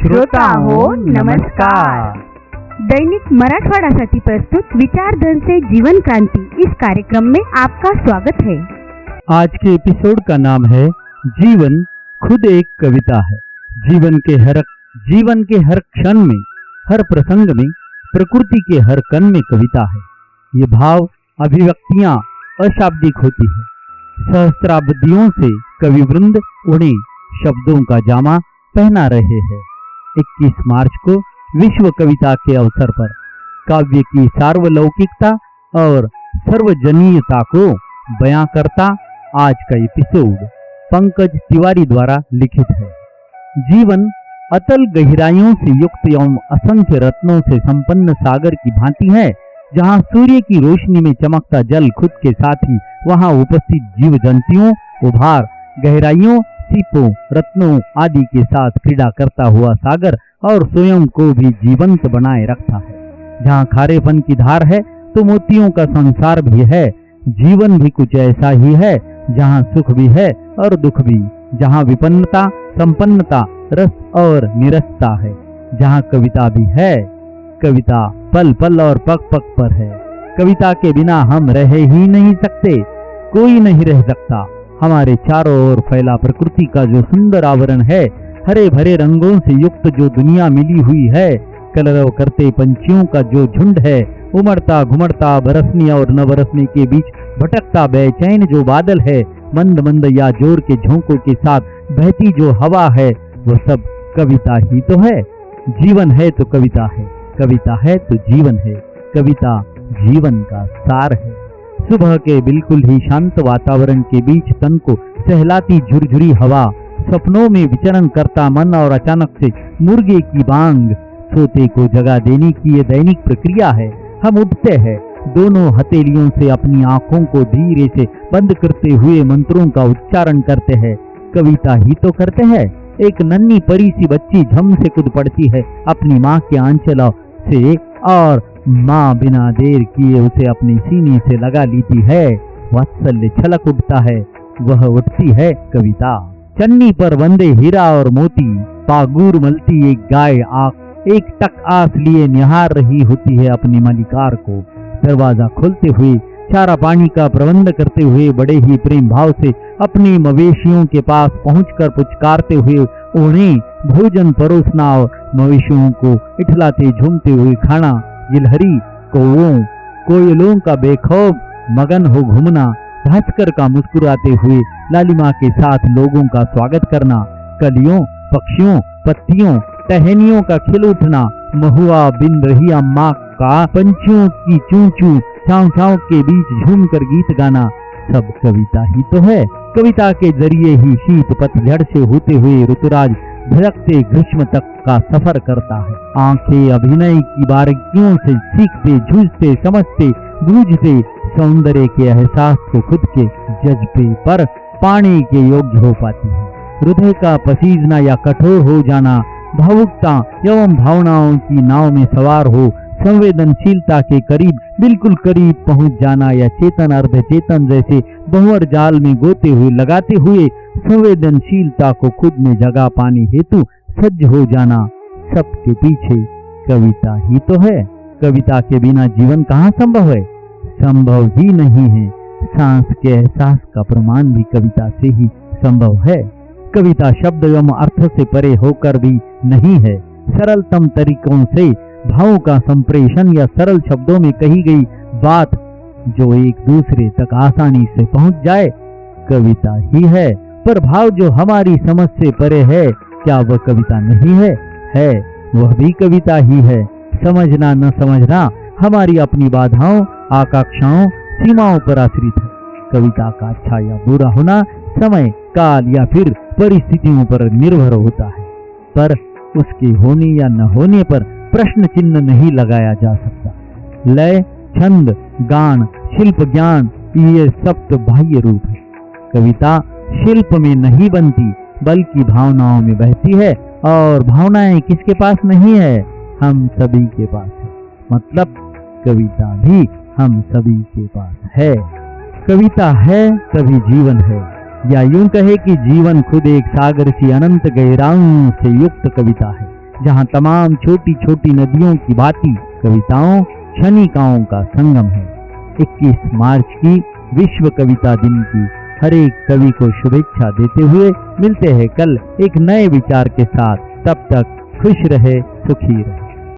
श्रोता हो नमस्कार। दैनिक मराठवाडासाठी प्रस्तुत विचारधन से जीवन क्रांति इस कार्यक्रम में आपका स्वागत है। आज के एपिसोड का नाम है जीवन खुद एक कविता है। जीवन के हर क्षण में, हर प्रसंग में, प्रकृति के हर कण में कविता है। ये भाव अभिव्यक्तियां अशाब्दिक होती है। सहस्त्राब्दियों से कवि वृंद उन्हें शब्दों का जामा पहना रहे हैं। 21 मार्च को विश्व कविता के अवसर पर काव्य की सार्वलौकिकता और सर्वजनीयता को बयां करता आज का एपिसोड पंकज तिवारी द्वारा लिखित है। जीवन अतल गहराइयों से युक्त एवं असंख्य रत्नों से संपन्न सागर की भांति है। जहां सूर्य की रोशनी में चमकता जल खुद के साथ ही वहां उपस्थित जीव जंतुओं, उभार, गहराइयों, सीपों, रत्नों आदि के साथ क्रीड़ा करता हुआ सागर और स्वयं को भी जीवंत बनाए रखता है। जहां खारेपन की धार है तो मोतियों का संसार भी है। जीवन भी कुछ ऐसा ही है, जहां सुख भी है और दुख भी, जहां विपन्नता, संपन्नता, रस और निरसता है, जहां कविता भी है। कविता पल पल और पग पग पर है। कविता के बिना हम रह ही नहीं सकते, कोई नहीं रह सकता। हमारे चारों ओर फैला प्रकृति का जो सुंदर आवरण है, हरे भरे रंगों से युक्त जो दुनिया मिली हुई है, कलरव करते पंछियों का जो झुंड है, उमड़ता घुमड़ता बरसने और न बरसने के बीच भटकता बेचैन जो बादल है, मंद मंद या जोर के झोंकों के साथ बहती जो हवा है, वो सब कविता ही तो है। जीवन है तो कविता है, कविता है तो जीवन है, कविता जीवन का सार है। सुबह के बिल्कुल ही शांत वातावरण के बीच तन को सहलाती झुरझुरी हवा, सपनों में विचरण करता मन और अचानक से मुर्गे की बांग, सोते को जगा देने की ये दैनिक प्रक्रिया है। हम उठते हैं, दोनों हथेलियों से अपनी आंखों को धीरे से बंद करते हुए मंत्रों का उच्चारण करते हैं। कविता ही तो करते हैं। एक नन्ही परी सी बच्ची झम से कूद पड़ती है अपनी माँ के आंचल से और माँ बिना देर किए उसे अपने सीने से लगा लेती है। वात्सल्य छलक उठता है, वह उठती है कविता। चन्नी पर बंधे हीरा और मोती, पागूर मलती एक गाय एक टक आस लिए निहार रही होती है अपनी मलिकार को। दरवाजा खोलते हुए, चारा पानी का प्रबंध करते हुए, बड़े ही प्रेम भाव से अपने मवेशियों के पास पहुंचकर पुचकारते हुए उन्हें भोजन परोसना और मवेशियों को इठलाते झूमते हुए खाना, गिलहरी, कौओं, कोयलों का बेखौफ मगन हो घूमना, भास्कर का मुस्कुराते हुए लालिमा के साथ लोगों का स्वागत करना, कलियों, पक्षियों, पत्तियों, टहनियों का खिल उठना, महुआ बिन रही अम्मा का पंछियों की चूं चूं चाव चाव के बीच झूमकर गीत गाना, सब कविता ही तो है। कविता के जरिए ही शीत पतझड़ से होते हुए ऋतुराज भड़कते ग्रीष्म तक का सफर करता है। आंखें अभिनय की बारीकियों से सीखते, झूझते, समझते, बूझते सौंदर्य के एहसास को खुद के जज्बे पर पाने के योग्य हो पाती है। हृदय का पसीजना या कठोर हो जाना, भावुकता एवं भावनाओं की नाव में सवार हो संवेदनशीलता के करीब, बिल्कुल करीब पहुंच जाना या चेतन अर्ध चेतन जैसे भंवर जाल में गोते हुए लगाते हुए संवेदनशीलता को खुद में जगह पाने हेतु सज्ज हो जाना, सबके पीछे कविता ही तो है। कविता के बिना जीवन कहाँ संभव है? संभव ही नहीं है। सांस के एहसास का प्रमाण भी कविता से ही संभव है। कविता शब्द एवं अर्थ से परे होकर भी नहीं है। सरलतम तरीकों से भावों का संप्रेषण या सरल शब्दों में कही गई बात जो एक दूसरे तक आसानी से पहुंच जाए, कविता ही है। पर भाव जो हमारी समझ से परे है, क्या वह कविता नहीं है? है, वह भी कविता ही है। समझना न समझना हमारी अपनी बाधाओं, आकांक्षाओं, सीमाओं पर आश्रित है। कविता का अच्छा या बुरा होना समय, काल या फिर परिस्थितियों पर निर्भर होता है, पर उसके होने या न होने पर प्रश्न चिन्ह नहीं लगाया जा सकता। लय, छंद, गान, शिल्प, ज्ञान, ये सब तो बाह्य रूप है। कविता शिल्प में नहीं बनती, बल्कि भावनाओं में बहती है, और भावनाएं किसके पास नहीं है? हम सभी के पास है। मतलब कविता भी हम सभी के पास है। कविता है तभी जीवन है, या यूं कहे कि जीवन खुद एक सागर सी अनंत गहराइयों से युक्त कविता है। जहाँ तमाम छोटी छोटी नदियों की भांति कविताओं क्षणिकाओं का संगम है। 21 मार्च की विश्व कविता दिन की हर एक कवि को शुभेच्छा देते हुए मिलते हैं कल एक नए विचार के साथ। तब तक खुश रहे, सुखी रहे।